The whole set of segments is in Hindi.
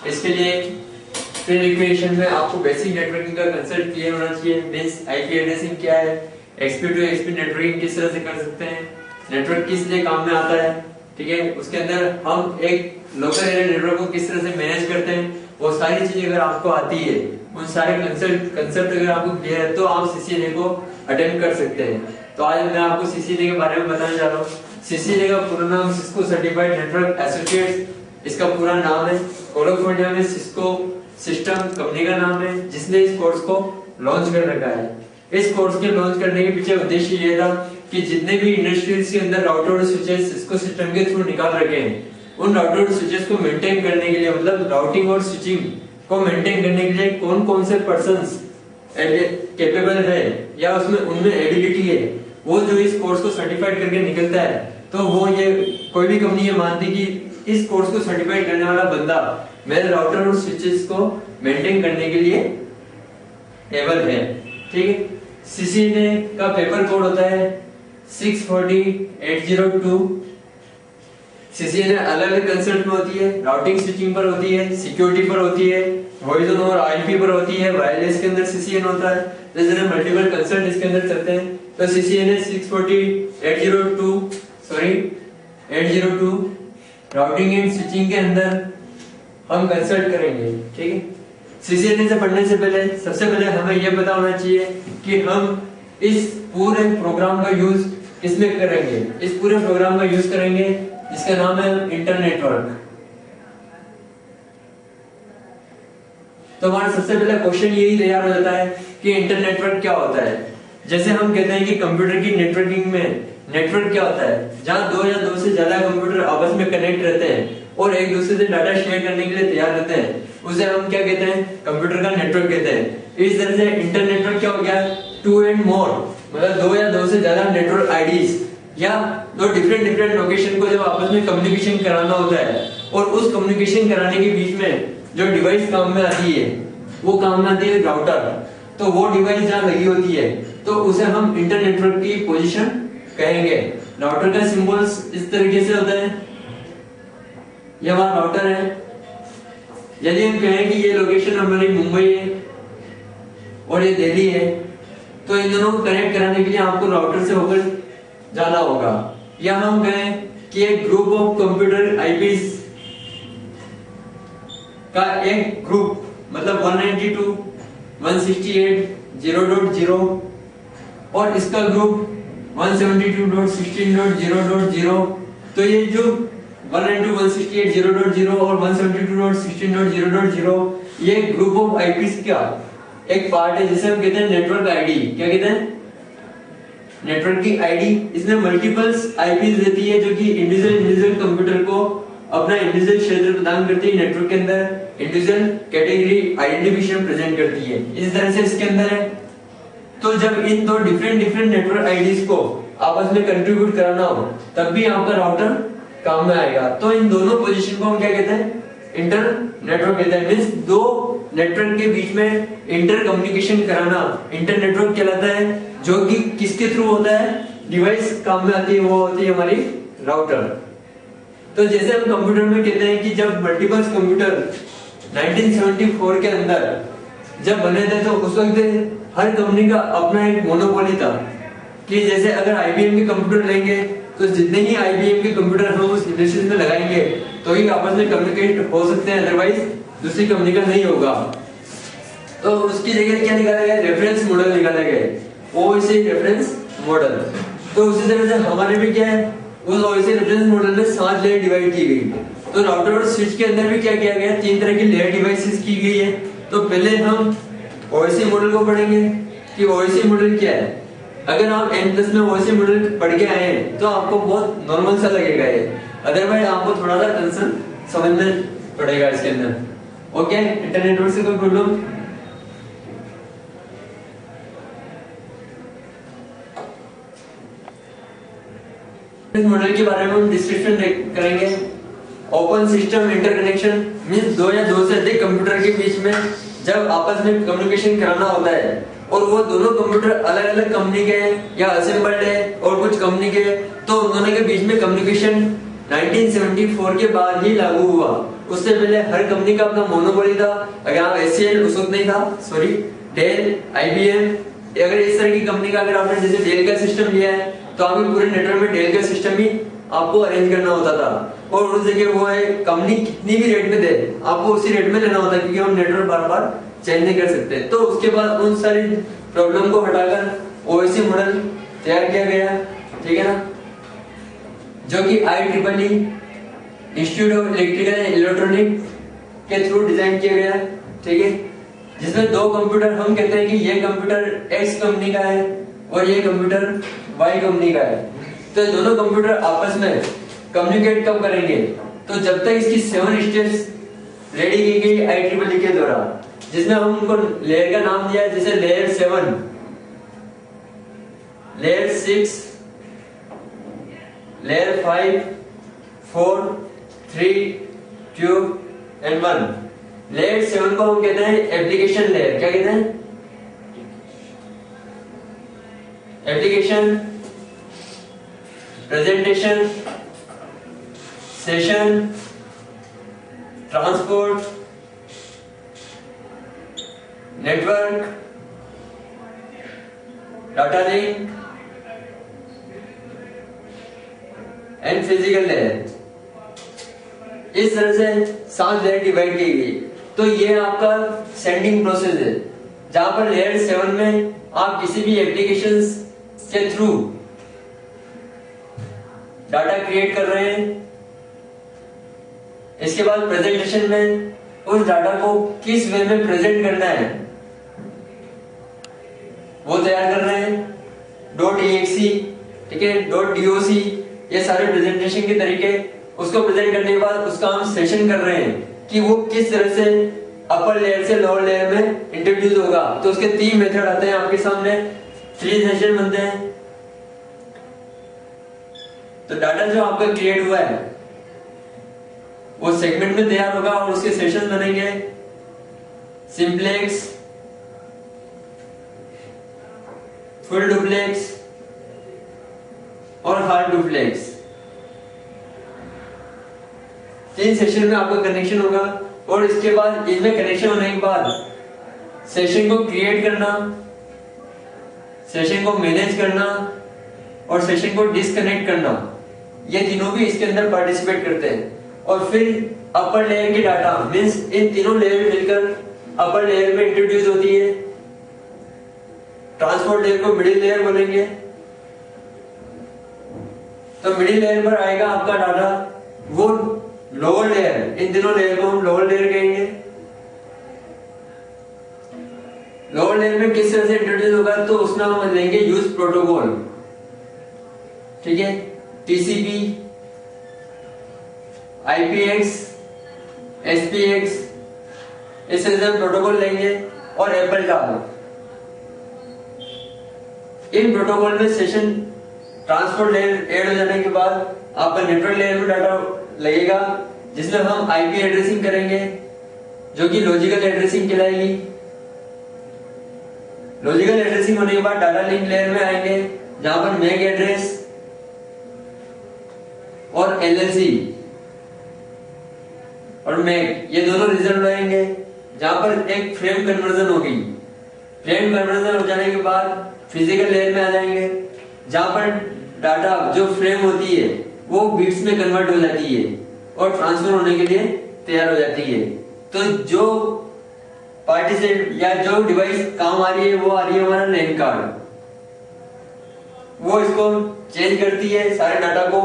इसके लिए प्री रिक्वेशन में आपको बेसिक नेटवर्किंग का कंसेप्ट क्लियर होना चाहिए। मींस आईपी एड्रेसिंग क्या है, एक्सपी टू एक्सपी नेटवर्किंग किस तरह से कर सकते हैं, नेटवर्क किस लिए काम में आता है, ठीक है। उसके अंदर हम एक लोकल एरिया नेटवर्क को किस तरह से मैनेज करते हैं, वो सारी चीजें अगर आपको आती है, उन सारे कंसेप्ट अगर आपको क्लियर है तो आप सीसीएनए को अटेंड कर सकते हैं। तो आज मैं आपको सीसीएनए के बारे में बताने जा रहा हूँ। सीसीएनए का पूरा नाम सिस्को सर्टिफाइड नेटवर्क एसोसिएट्स इसका पूरा नाम है। कैलिफोर्निया में सिस्को सिस्टम कंपनी का नाम है जिसने इस कोर्स को लॉन्च कर रखा है। इस कोर्स के लॉन्च करने के पीछे उद्देश्य ये था कि जितने भी इंडस्ट्रीज के अंदर राउटर और स्विचेस सिस्को सिस्टम के थ्रू निकाल रखे हैं, उन राउटर और स्विचेस को मेंटेन करने के लिए, मतलब राउटिंग और स्विचिंग को मेंटेन करने के लिए कौन कौन से पर्संस कैपेबल है या उसमें उनमें एबिलिटी है, वो जो इस कोर्स को सर्टिफाइड करके निकलता है, तो वो ये कोई भी कंपनी ये मानती कि इस कोर्स को सर्टिफाइड करने वाला बंदा मेरे राउटर और स्विचेस को मेंटेन करने के लिए एबल है, ठीक है। सीसीएनए का पेपर कोड होता है 640802। सीसीएनए अलग अलग कंसेप्ट में होती है, राउटिंग स्विचिंग पर होती है, सिक्योरिटी पर होती है, वॉइस और आईपी पर होती है, वायरलेस के अंदर सीसीएनए होता है। जैसे मल्टीपल कंसेप्ट इसके अंदर चलते हैं। तो सीसीएनए 802 राउटिंग एंड स्विचिंग के अंदर हम कंसल्ट करेंगे, ठीक है। सीसीएनए से पढ़ने से पहले सबसे पहले हमें यह पता होना चाहिए कि हम इस पूरे प्रोग्राम का यूज किसमें करेंगे। इस पूरे प्रोग्राम का यूज करेंगे जिसका नाम है इंटरनेटवर्क। तो हमारा सबसे पहला क्वेश्चन यही तैयार हो जाता है कि इंटरनेटवर्क क्या होता है। जैसे हम कहते हैं कि कंप्यूटर की नेटवर्किंग में नेटवर्क क्या होता है, जहां दो या दो से ज्यादा कंप्यूटर आपस में कनेक्ट रहते हैं और एक दूसरे से डाटा शेयर करने के लिए तैयार रहते हैं, उसे हम क्या कहते हैं, कंप्यूटर का नेटवर्क कहते हैं। इस तरह से इंटरनेटवर्क क्या हो गया, 2 and more, मतलब दो या दो से ज्यादा नेटवर्क आईडीज या दो डिफरेंट लोकेशन को जब आपस में कम्युनिकेशन कराना होता है और उस कम्युनिकेशन कराने के बीच में जो डिवाइस काम में आती है वो काम में आती है राउटर। तो वो डिवाइस जहाँ लगी होती है तो उसे हम इंटरनेटवर्क की पोजीशन कहेंगे। राउटर का सिंबल्स इस तरीके से होता है, ये हमारा राउटर है। यदि हम कहें कि ये लोकेशन हमारी मुंबई है और ये दिल्ली है, तो इन दोनों को कनेक्ट कराने के लिए आपको राउटर से होकर जाना होगा। या हम कहें कि एक ग्रुप ऑफ कंप्यूटर आईपीस का एक ग्रुप, मतलब 192.168.0.0 और इसका ग्रुप 172.16.0.0। तो ये जो 192.168.0.0 और 172.16.0.0 ये ग्रुप ऑफ आईपीस का एक पार्ट है जिसे हम कहते हैं नेटवर्क आईडी। क्या कहते हैं, नेटवर्क की आईडी। इसमें मल्टीपल्स आईपीस रहती है जो कि इंडिविजुअल कंप्यूटर को अपना इंडिविजुअल क्षेत्र प्रदान करती है, नेटवर्क के अंदर इंडिविजुअल कैटेगरी आइडेंटिफिकेशन प्रेजेंट करती है। इस तरह से इसके अंदर है। तो जब इन दो डिफरेंट नेटवर्क आईडीज को आपस में कंट्रीब्यूट कराना हो तब भी आपका राउटर काम में आएगा। तो इन दोनों पोजीशन को हम क्या कहते हैं, इंटर नेटवर्क कहते हैं। मींस दो नेटवर्क के बीच में इंटर कम्युनिकेशन कराना इंटर नेटवर्क कहलाता है, जो कि किसके थ्रू होता है, डिवाइस काम में आती है, वो होती है हमारी राउटर। तो जैसे हम कंप्यूटर में कहते हैं कि जब मल्टीपल्स कंप्यूटर 1974 के अंदर जब बने थे तो उस वक्त हर कंपनी का अपना एक मोनोपोली था कि जैसे अगर आईबीएम के कंप्यूटर लेंगे तो जितने ही आईबीएम के कंप्यूटर हम उस इंडस्ट्री में लगाएंगे तो ही आपस में कम्युनिकेट हो सकते हैं, अदरवाइज दूसरी कंपनी का नहीं होगा। तो उसकी जगह क्या निकाला गया, रेफरेंस मॉडल निकाला गया, ओएसआई रेफरेंस मॉडल। तो उसी तरह से हमारे भी क्या है, उस ओएसआई रेफरेंस मॉडल में 7 लेयर डिवाइड की गई। तो राउटर और स्विच के अंदर भी क्या किया गया, 3 तरह की लेयर डिवाइसेस की गई है। तो पहले हम ओएसआई मॉडल को पढ़ेंगे कि ओएसआई मॉडल क्या है। अगर आप N+ में ओएसआई मॉडल पढ़ के आए हैं तो आपको बहुत नॉर्मल सा लगेगा ये, अदरवाइज आपको थोड़ा सा कंसर्न समझना पड़ेगा इसके अंदर। ओके, इंटरनेटवर्क से कोई प्रॉब्लम? इस मॉडल के बारे में हम डिस्क्रिप्शन करेंगे। ओपन सिस्टम इंटरकनेक्शन मींस दो या दो से अधिक कंप्यूटर के बीच में जब आपस में कम्युनिकेशन कराना होता है और वो दोनों कंप्यूटर अलग अलग कंपनी के या असेंबल्ड है और कुछ कंपनी के, तो उन दोनों के बीच में कम्युनिकेशन 1974 के बाद ही लागू हुआ। उससे पहले हर कंपनी का अपना मोनोपोली था। अगर आप एचसीएल उस वक्त नहीं था, सॉरी डेल, आईबीएम, अगर इस तरह की कंपनी का अगर आपने जैसे डेल का सिस्टम लिया है तो आपके पूरे नेटवर्क में डेल का सिस्टम ही आपको अरेंज करना होता था। और उस जगह वो है कंपनी कितनी भी रेट में दे आपको उसी रेट में लेना होता है, क्योंकि हम नेटवर्क बार बार चेंज नहीं कर सकते। तो उसके बाद उन सारी प्रॉब्लम को हटाकर ओएससी मॉडल तैयार किया गया, ठीक है ना, जो कि IEEE institute of electrical and electronic के थ्रू डिजाइन किया गया, ठीक है, जिसमें दो कंप्यूटर हम कहते हैं कि ये कंप्यूटर एक्स कंपनी का है और ये कंप्यूटर वाई कंपनी का है। तो दोनों कंप्यूटर आपस में कम्युनिकेट कब करेंगे, तो जब तक इसकी 7 स्टेप्स रेडी की गई IEEE के द्वारा, जिसमें हम उनको लेयर का नाम दिया जैसे layer 7, layer 6, layer 5, 4, 3, 2 and 1। Layer 7 को हम कहते हैं एप्लीकेशन लेयर। क्या कहते हैं? Application, presentation, session, transport, network, data link and physical layer. इस तरह से 7 लेयर डिवाइड की गई। तो ये आपका सेंडिंग प्रोसेस है, जहां पर लेयर 7 में आप किसी भी एप्लीकेशंस के थ्रू डाटा क्रिएट कर रहे हैं। इसके बाद प्रेजेंटेशन में उस डाटा को किस वे में प्रेजेंट करना है वो तैयार कर रहे हैं। .exe, ठीक है, .doc, ये सारे प्रेजेंटेशन के तरीके, उसको प्रेजेंट करने के बाद उसका हम सेशन कर रहे हैं कि वो किस तरह से अपर लेयर से लोअर लेयर में इंट्रोड्यूस होगा। तो उसके 3 मेथड आते हैं आपके सामने, 3 सेशन बनते हैं। तो डाटा जो आपका क्रिएट हुआ है वो सेगमेंट में तैयार होगा और उसके सेशन बनेंगे सिंप्लेक्स, फुल डुप्लेक्स और हार्ड डुप्लेक्स। 3 सेशन में आपका कनेक्शन होगा और इसके बाद इनमें कनेक्शन होने के बाद सेशन को क्रिएट करना, सेशन को मैनेज करना और सेशन को डिस्कनेक्ट करना, ये तीनों भी इसके अंदर पार्टिसिपेट करते हैं। और फिर अपर लेयर की डाटा मींस इन तीनों लेयर मिलकर अपर लेयर में इंट्रोड्यूस होती है। ट्रांसपोर्ट लेयर को मिडिल लेयर बोलेंगे। तो मिडिल लेयर पर आएगा आपका डाटा, वो लोअर लेयर, इन तीनों लेयर को हम लोअर लेयर कहेंगे। लोअर लेयर में किस तरह से इंट्रोड्यूस होगा तो उसमें हम लेंगे यूज प्रोटोकॉल, ठीक है, TCP, IPX, SPX, इस तरह से हम प्रोटोकॉल लेंगे और एप्पल टावर। इन प्रोटोकॉल में सेशन ट्रांसपोर्ट लेयर ऐड हो जाने के बाद आपका नेटवर्क लेयर में डाटा लगेगा, जिसमें हम IP एड्रेसिंग करेंगे जो कि लॉजिकल एड्रेसिंग कहलाएगी। लॉजिकल एड्रेसिंग होने के बाद डाटा लिंक लेयर में आएंगे, जहां पर मैक एड्रेस और LLC और मैक ये दोनों रिजल्ट आएंगे, जहां पर एक फ्रेम कन्वर्जन होगी। फ्रेम कन्वर्जन हो जाने के बाद फिजिकल लेयर में आ जाएंगे, जहां पर डाटा जो फ्रेम होती है वो बिट्स में कन्वर्ट हो जाती है और ट्रांसफर होने के लिए तैयार हो जाती है। तो जो पार्टी से या जो डिवाइस काम आ रही है वो आ रही है हमारा लैन कार्ड, वो इसको चेंज करती है सारे डाटा को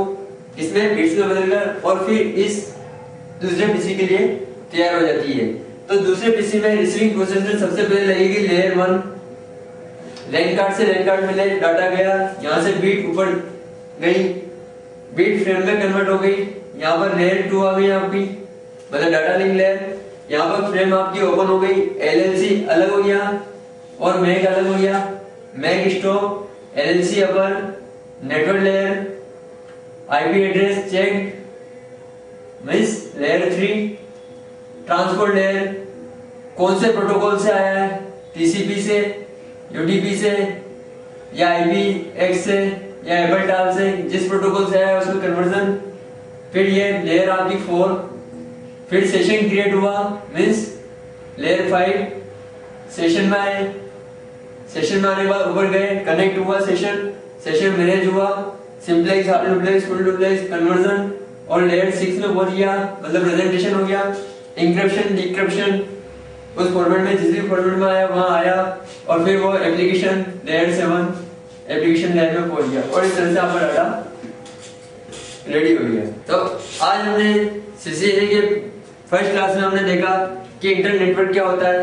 इसमें बिट्स में बदलकर और फिर इस दूसरे पीसी के लिए तैयार हो जाती है। तो दूसरे पीसी में रिसीविंग प्रोसेसर सबसे पहले लगेगी लेयर 1। लैन कार्ड से लैन कार्ड में डाटा गया, यहाँ से बीट ऊपर गई, बीट फ्रेम में कन्वर्ट हो गई, यहाँ पर लेयर 2 आ गई आपकी, मतलब डाटा लिंक लेयर। यहाँ पर फ्रेम आपकी ओपन हो गई, LLC अलग हो गया और मैक अलग हो गया। MAC stop, LLC upper, network layer, IP address check means layer 3। Transport layer कौन से प्रोटोकॉल से आया है, TCP से, UDP से या IPX से या एप्पल टावर से, जिस प्रोटोकॉल से आया है उसमें कन्वर्जन। फिर ये लेयर आपकी 4 फिर सेशन क्रिएट हुआ मीन्स लेयर 5 सेशन में आए, सेशन में आने के बाद ऊपर गए, कनेक्ट हुआ सेशन, सेशन मैनेज हुआ, simplex, half duplex, full duplex, conversion, और लेयर 6 में पहुंच गया, मतलब प्रेजेंटेशन हो गया, इंक्रिप्शन, डिक्रिप्शन, उस फॉर्मेट में जिस भी फॉर्मेट में आया वहां आया, और फिर वो एप्लीकेशन लेयर 7 एप्लीकेशन लेयर में पहुंच गया, और इस तरह से आपका डाटा रेडी हो गया। तो आज हमने सीसीएनए के फर्स्ट क्लास में हमने देखा कि इंटरनेट नेटवर्क क्या होता है,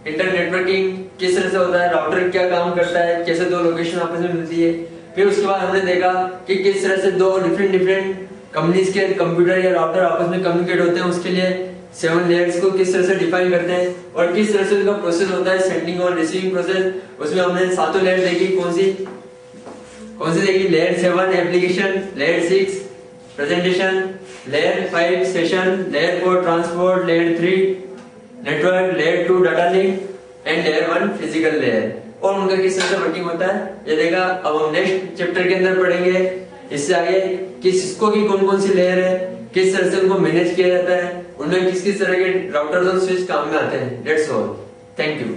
इंटरनेट नेटवर्किंग किस तरह से होता है, राउटर क्या काम करता है, कैसे दो लोकेशन आपस में मिलती है। फिर उसके बाद हमने देखा कि किस तरह से दो डिफरेंट कंपनीज के कंप्यूटर या राउटर आपस में कम्युनिकेट होते हैं, उसके लिए 7 लेयर्स को किस तरह से डिफाइन करते हैं, और किस तरह से उनका प्रोसेस होता है, सेंडिंग और रिसीविंग प्रोसेस। उसमें हमने सातों लेयर देखी, कौन सी देखी, layer 7 application, layer 6 presentation, layer 5 session, layer 4 transport, layer 3 network, layer 2 data link and layer 1 physical layer, और उनका किस तरह से वर्किंग होता है ये देखा। अब हम नेक्स्ट चैप्टर के अंदर पढ़ेंगे इससे आगे कि सिस्को की कौन कौन सी लेयर है, किस तरह से उनको मैनेज किया जाता है, उनमें किस किस तरह के राउटर्स और स्विच काम में आते हैं। That's all, thank you.